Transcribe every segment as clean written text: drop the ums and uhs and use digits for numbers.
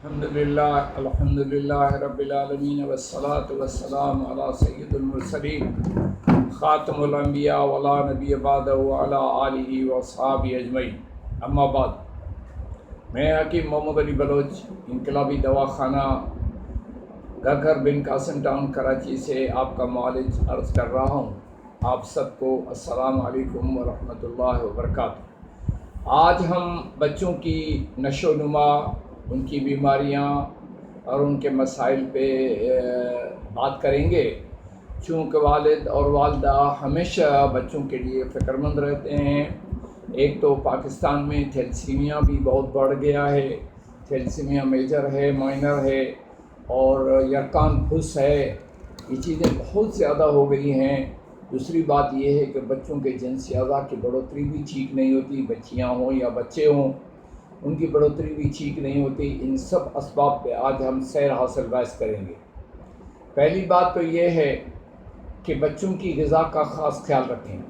الحمدللہ رب العالمین والصلاة والسلام علی سید المرسلین خاتم الانبیاء ولا نبی بعدہ وعلی آلہ واصحابہ اجمعین، اما بعد۔ میں حکیم محمد علی بلوچ انقلابی دواخانہ گھگر بن قاسم ٹاؤن کراچی سے آپ کا معالج عرض کر رہا ہوں۔ آپ سب کو السلام علیکم ورحمۃ اللہ وبرکاتہ۔ آج ہم بچوں کی نشو و نما، ان کی بیماریاں اور ان کے مسائل پہ بات کریں گے، چونکہ والد اور والدہ ہمیشہ بچوں کے لیے فکر مند رہتے ہیں۔ ایک تو پاکستان میں تھیلسیمیا بھی بہت بڑھ گیا ہے، تھیلسیمیا میجر ہے، مائنر ہے، اور یرقان پھس ہے، یہ چیزیں بہت زیادہ ہو گئی ہیں۔ دوسری بات یہ ہے کہ بچوں کے جنسی اعضاء کی بڑھوتری بھی ٹھیک نہیں ہوتی، بچیاں ہوں یا بچے ہوں، ان کی بڑھوتری بھی ٹھیک نہیں ہوتی۔ ان سب اسباب پہ آج ہم سیر حاصل بحث کریں گے۔ پہلی بات تو یہ ہے کہ بچوں کی غذا کا خاص خیال رکھیں۔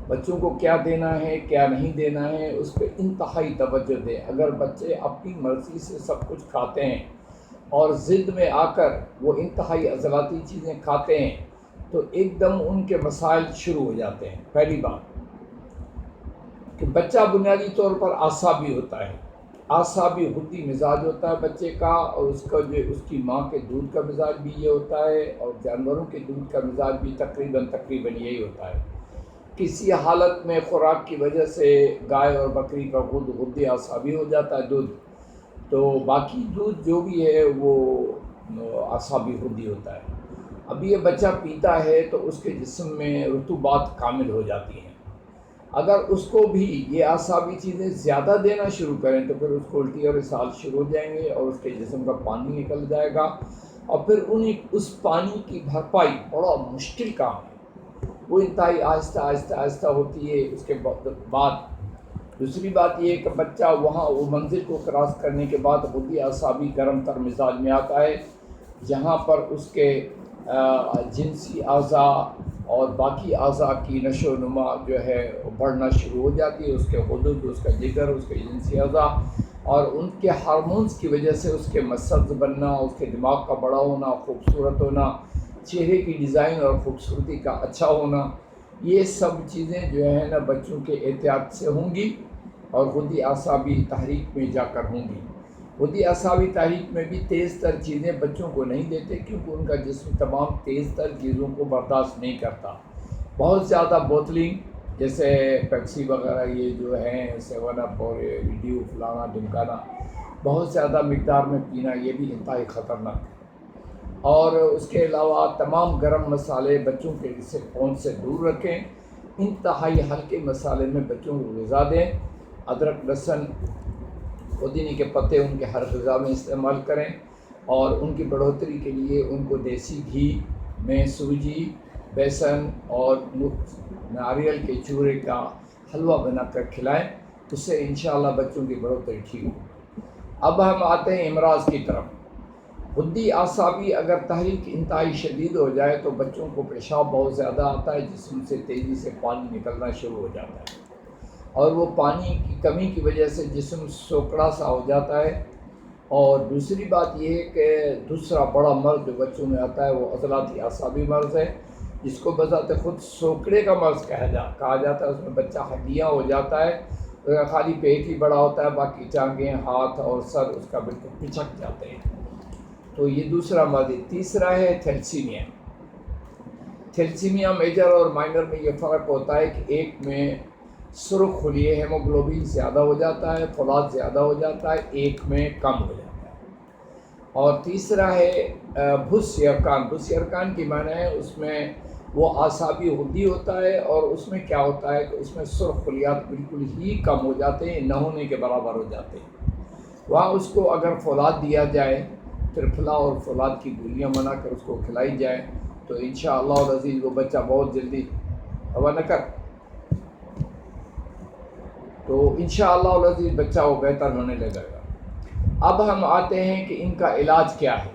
بچوں کو کیا دینا ہے، کیا نہیں دینا ہے، اس پہ انتہائی توجہ دیں۔ اگر بچے اپنی مرضی سے سب کچھ کھاتے ہیں اور ضد میں آ کر وہ انتہائی عضلاتی چیزیں کھاتے ہیں تو ایک دم ان کے مسائل شروع ہو جاتے ہیں۔ پہلی بات کہ بچہ بنیادی طور پر اعصابی ہوتا ہے، اعصابی غدی مزاج ہوتا ہے بچے کا، اور اس کی ماں کے دودھ کا مزاج بھی یہ ہوتا ہے، اور جانوروں کے دودھ کا مزاج بھی تقریباً یہی ہوتا ہے۔ کسی حالت میں خوراک کی وجہ سے گائے اور بکری کا غدے اعصابی ہو جاتا ہے دودھ، تو باقی دودھ جو بھی ہے وہ اعصابی غدی ہوتا ہے۔ اب یہ بچہ پیتا ہے تو اس کے جسم میں رطوبات کامل ہو جاتی ہیں۔ اگر اس کو بھی یہ اعصابی چیزیں زیادہ دینا شروع کریں تو پھر اس کو الٹی اور اسہال شروع ہو جائیں گے، اور اس کے جسم کا پانی نکل جائے گا، اور پھر اس پانی کی بھرپائی بڑا مشکل کام ہے، وہ انتہائی آہستہ آہستہ آہستہ ہوتی ہے۔ اس کے بعد دوسری بات یہ ہے کہ بچہ وہ منزل کو کراس کرنے کے بعد غدی اعصابی گرم تر مزاج میں آتا ہے، جہاں پر اس کے جنسی اعضاء اور باقی اعضاء کی نشو و نما جو ہے بڑھنا شروع ہو جاتی ہے۔ اس کے غدود، اس کا جگر، اس کے جنسی اعضاء اور ان کے ہارمونز کی وجہ سے اس کے مسلز بننا، اس کے دماغ کا بڑا ہونا، خوبصورت ہونا، چہرے کی ڈیزائن اور خوبصورتی کا اچھا ہونا، یہ سب چیزیں جو ہے نا بچوں کے احتیاط سے ہوں گی اور غدی اعصابی تحریک میں جا کر ہوں گی۔ غدی اعصابی تحریک میں بھی تیز تر چیزیں بچوں کو نہیں دیتے، کیونکہ ان کا جسم تمام تیز تر چیزوں کو برداشت نہیں کرتا۔ بہت زیادہ بوتلنگ جیسے پیپسی وغیرہ، یہ جو ہیں 7 اپ اور ڈیو فلانا ڈمکانا، بہت زیادہ مقدار میں پینا یہ بھی انتہائی خطرناک ہے۔ اور اس کے علاوہ تمام گرم مسالے بچوں کے پہنچ سے دور رکھیں۔ انتہائی ہلکے مسالے میں بچوں کو غذا دیں۔ ادرک، لہسن، پودینے کے پتے ان کے ہر غذا میں استعمال کریں، اور ان کی بڑھوتری کے لیے ان کو دیسی گھی میں سوجی، بیسن اور ناریل کے چورے کا حلوہ بنا کر کھلائیں، اس سے انشاءاللہ بچوں کی بڑھوتری ٹھیک ہوگی۔ اب ہم آتے ہیں امراض کی طرف۔ غدی اعصابی اگر تحریک انتہائی شدید ہو جائے تو بچوں کو پیشاب بہت زیادہ آتا ہے، جسم سے تیزی سے پانی نکلنا شروع ہو جاتا ہے، اور وہ پانی کی کمی کی وجہ سے جسم سوکڑا سا ہو جاتا ہے۔ اور دوسری بات یہ ہے کہ دوسرا بڑا مرض جو بچوں میں آتا ہے وہ عضلاتی اعصابی مرض ہے، جس کو بذات خود سوکڑے کا مرض کہا جاتا ہے۔ اس میں بچہ ہڈیاں ہو جاتا ہے، خالی پیٹ ہی بڑا ہوتا ہے، باقی ٹانگیں، ہاتھ اور سر اس کا بالکل پچک جاتے ہیں۔ تو یہ دوسرا مرض ہے۔ تیسرا ہے تھیلسیمیا۔ تھیلسیمیا میجر اور مائنر میں یہ فرق ہوتا ہے کہ ایک میں سرخ خلیے ہیموگلوبن زیادہ ہو جاتا ہے، فولاد زیادہ ہو جاتا ہے، ایک میں کم ہو جاتا ہے۔ اور تیسرا ہے بھس یرقان۔ بھس یرقان کی معنی ہے اس میں وہ اعصابی غدی ہوتا ہے، اور اس میں کیا ہوتا ہے کہ اس میں سرخ خلیات بالکل ہی کم ہو جاتے ہیں، نہ ہونے کے برابر ہو جاتے ہیں۔ وہاں اس کو اگر فولاد دیا جائے، ترفلا اور فولاد کی گولیاں بنا کر اس کو کھلائی جائے تو انشاءاللہ العزیز وہ بچہ بہت جلدی تو انشاءاللہ العزیز بچہ وہ بہتر ہونے لگے گا۔ اب ہم آتے ہیں کہ ان کا علاج کیا ہے۔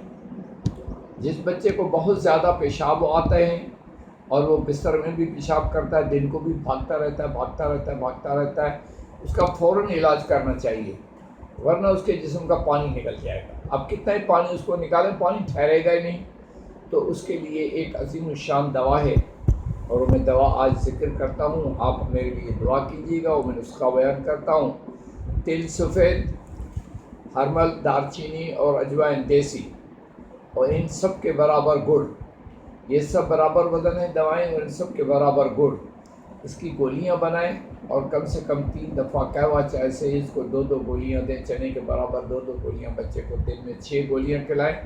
جس بچے کو بہت زیادہ پیشاب آتے ہیں اور وہ بستر میں بھی پیشاب کرتا ہے، دن کو بھی بھاگتا رہتا ہے، اس کا فوراً علاج کرنا چاہیے۔ ورنہ اس کے جسم کا پانی نکل جائے گا. اب کتنا ہی پانی اس کو نکالیں پانی ٹھہرے گا ہی نہیں. تو اس کے لیے ایک عظیم الشان دوا ہے اور میں دوا آج ذکر کرتا ہوں. آپ میرے لیے دعا کیجیے گا اور میں نسخہ بیان کرتا ہوں. تل سفید، ہرمل، دار چینی اور اجوائن دیسی، اور ان سب کے برابر گڑ. یہ سب برابر وزن ہے دوائیں اور ان سب کے برابر گڑ. اس کی گولیاں بنائیں اور کم سے کم 3 دفعہ قہوہ چائے سے اس کو 2 گولیاں دیں. چنے کے برابر 2 گولیاں بچے کو دن میں 6 گولیاں کھلائیں.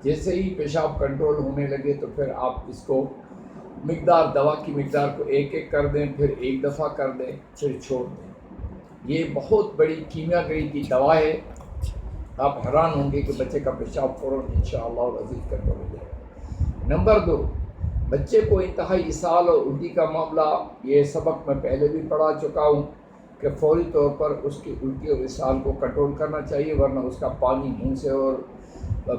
جیسے ہی پیشاب کنٹرول ہونے لگے تو پھر آپ اس کو دوا کی مقدار کو 1 کر دیں، پھر 1 دفعہ کر دیں، پھر چھوڑ دیں. یہ بہت بڑی کیمیا گری کی دوا ہے. آپ حیران ہوں گے کہ بچے کا پیشاب فوراً انشاءاللہ العزیز کنٹرول ہو جائے گا. نمبر 2، بچے کو انتہائی اسہال اور الٹی کا معاملہ، یہ سبق میں پہلے بھی پڑھا چکا ہوں کہ فوری طور پر اس کی الٹی اور اسہال کو کنٹرول کرنا چاہیے، ورنہ اس کا پانی منہ سے اور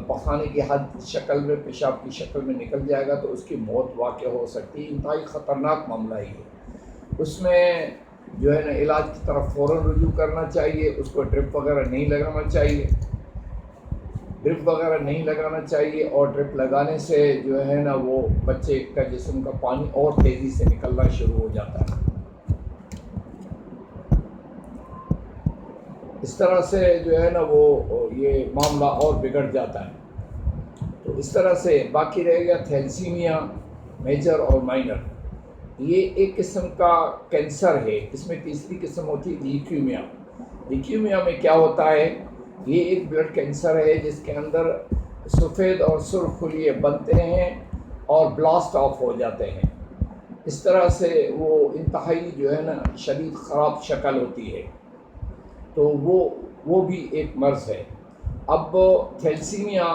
پخانے کی حد شکل میں، پیشاب کی شکل میں نکل جائے گا تو اس کی موت واقع ہو سکتی ہے. انتہائی خطرناک معاملہ ہے یہ. اس میں جو ہے نا علاج کی طرف فوراً رجوع کرنا چاہیے. اس کو ڈرپ وغیرہ نہیں لگانا چاہیے، اور ڈرپ لگانے سے جو ہے نا وہ بچے کا جسم کا پانی اور تیزی سے نکلنا شروع ہو جاتا ہے. اس طرح سے جو ہے نا وہ یہ معاملہ اور بگڑ جاتا ہے. تو اس طرح سے باقی رہ گیا تھیلسیمیا میجر اور مائنر. یہ ایک قسم کا کینسر ہے. اس میں تیسری قسم ہوتی ہے لیکیمیا. لیکیمیا میں کیا ہوتا ہے، یہ ایک بلڈ کینسر ہے جس کے اندر سفید اور سرخ خلیے بنتے ہیں اور بلاسٹ آف ہو جاتے ہیں. اس طرح سے وہ انتہائی جو ہے نا شدید خراب شکل ہوتی ہے. تو وہ بھی ایک مرض ہے. اب تھیلسیمیا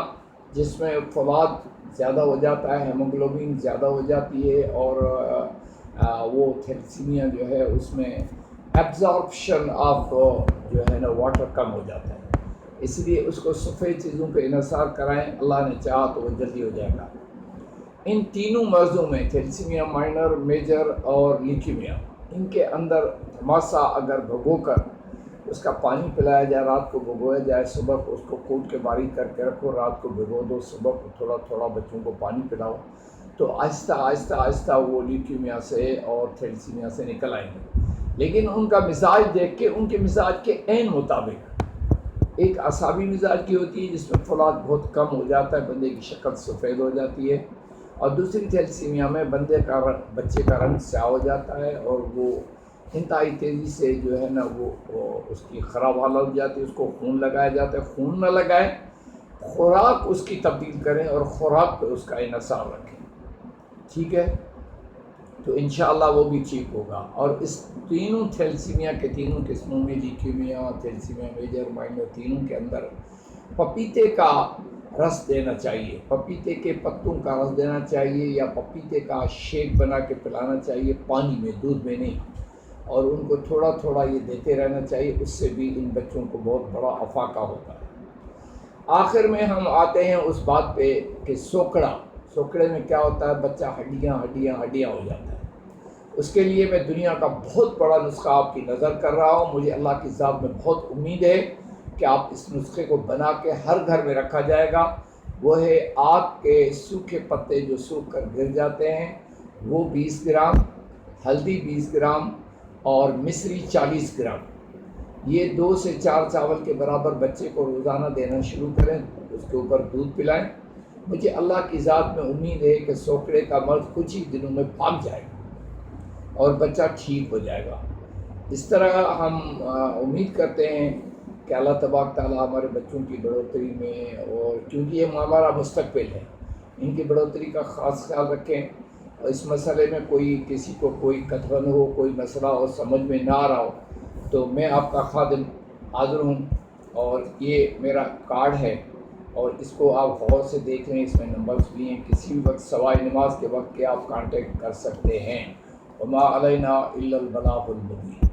جس میں فولاد زیادہ ہو جاتا ہے، ہیموگلوبین زیادہ ہو جاتی ہے، اور وہ تھیلسیمیا جو ہے اس میں ایبزارپشن آف جو ہے نا واٹر کم ہو جاتا ہے. اس لیے اس کو سفید چیزوں پہ انحصار کرائیں، اللہ نے چاہا تو وہ جلدی ہو جائے گا. ان تینوں مرضوں میں تھیلسیمیا مائنر، میجر اور لیکیمیا، ان کے اندر ماسا اگر بھگو کر اس کا پانی پلایا جائے، رات کو بھگویا جائے، صبح کو اس کو کوٹ کے باریک کر کے رکھو، رات کو بھگو دو، صبح کو تھوڑا تھوڑا بچوں کو پانی پلاؤ، تو آہستہ آہستہ آہستہ وہ لیکیمیا سے اور تھیلسیمیا سے نکل آئیں گے. لیکن ان کا مزاج دیکھ کے، ان کے مزاج کے عین مطابق، ایک اعصابی مزاج کی ہوتی ہے جس میں فولاد بہت کم ہو جاتا ہے، بندے کی شکل سفید ہو جاتی ہے، اور دوسری تھیلسیمیا میں بچے کا رنگ سیاہ ہو جاتا ہے اور وہ انتہائی تیزی سے جو ہے نا وہ اس کی خراب حالت ہو جاتی ہے. اس کو خون لگایا جاتا ہے. خون نہ لگائیں، خوراک اس کی تبدیل کریں اور خوراک پہ اس کا انحصار رکھیں. ٹھیک ہے، تو انشاءاللہ وہ بھی ٹھیک ہوگا. اور اس تینوں تھیلسیمیا کے تینوں قسموں میں، لیکیمیا، تھیلسیمیا میجر، مائنر، تینوں کے اندر پپیتے کا رس دینا چاہیے، پپیتے کے پتوں کا رس دینا چاہیے، یا پپیتے کا شیک بنا کے پلانا چاہیے، پانی میں، دودھ میں نہیں، اور ان کو تھوڑا تھوڑا یہ دیتے رہنا چاہیے. اس سے بھی ان بچوں کو بہت بڑا افاقہ ہوتا ہے. آخر میں ہم آتے ہیں اس بات پہ کہ سوکڑے میں کیا ہوتا ہے، بچہ ہڈیاں ہو جاتا ہے. اس کے لیے میں دنیا کا بہت بڑا نسخہ آپ کی نظر کر رہا ہوں. مجھے اللہ کی ذات میں بہت امید ہے کہ آپ اس نسخے کو بنا کے ہر گھر میں رکھا جائے گا. وہ ہے آک کے سوکھے پتے جو سوکھ کر گر جاتے ہیں، وہ 20 گرام، ہلدی 20 گرام اور مصری 40 گرام. یہ 2 سے 4 چاول کے برابر بچے کو روزانہ دینا شروع کریں. اس کے اوپر دودھ پلائیں. مجھے اللہ کی ذات میں امید ہے کہ سوکڑے کا مرض کچھ ہی دنوں میں بھاگ جائے گا اور بچہ ٹھیک ہو جائے گا. اس طرح ہم امید کرتے ہیں کہ اللہ تبارک تعالیٰ ہمارے بچوں کی بڑھوتری میں، اور کیونکہ یہ ہمارا مستقبل ہے، ان کی بڑھوتری کا خاص خیال رکھیں. اس مسئلے میں کسی کو کوئی کتبن ہو، کوئی مسئلہ ہو، سمجھ میں نہ آ رہا ہو، تو میں آپ کا خادم حاضر ہوں. اور یہ میرا کارڈ ہے اور اس کو آپ غور سے دیکھ لیں. اس میں نمبرز بھی ہیں. کسی بھی وقت سوائے نماز کے وقت کے آپ کانٹیکٹ کر سکتے ہیں. وما علینا الا البلاغ المبین.